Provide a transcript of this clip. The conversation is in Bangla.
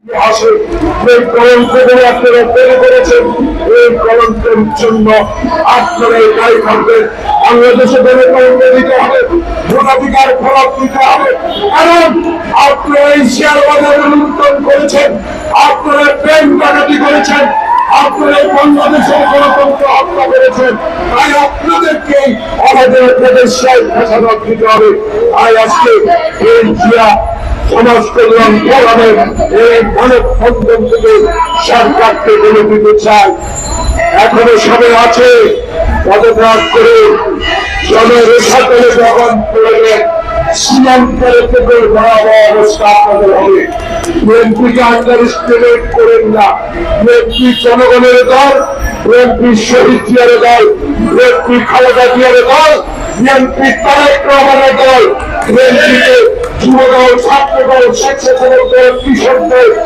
আসে এই কলঙ্কগুলো আপনারা তৈরি করেছেন, এই কলঙ্কের জন্য আপনারা এই দায়ী থাকবেন। বাংলাদেশে কলঙ্ক দিতে হবে, ভোটাধিকার ফলক দিতে হবে, কারণ আপনারা এই শেয়ার বাজারে লুণ্ঠন করেছেন, আপনারা প্রেম ডাকাতি করেছেন, আপনারা বাংলাদেশের গণতন্ত্র হত্যা করেছেন। তাই আপনাদেরকে আমাদের প্রদেশের ফেসাদত দিতে হবে। তাই আজকে এই জিয়া সমাজ কল্যাণ ফোরামের এই মানববন্ধন থেকে সরকারকে বলে দিতে চাই, এখনো সময় আছে, পদত্যাগ করে জনরেখা করে যখন প্রয়োজন সীমান্তের থেকে ভয়াবহ অবস্থা আপনাদের হবে। বিএনপিকে আন্ডার এস্টিমেট করেন না। বিএনপি জনগণের দল, বিএনপি শহীদ জিয়ার দল, বিএনপি খালেদা জিয়ার দল, বিএনপি তারেক রহমানের দল, বিএনপিকে যুবদল, ছাত্রদল, স্বেচ্ছাসেবক দল, কৃষক দল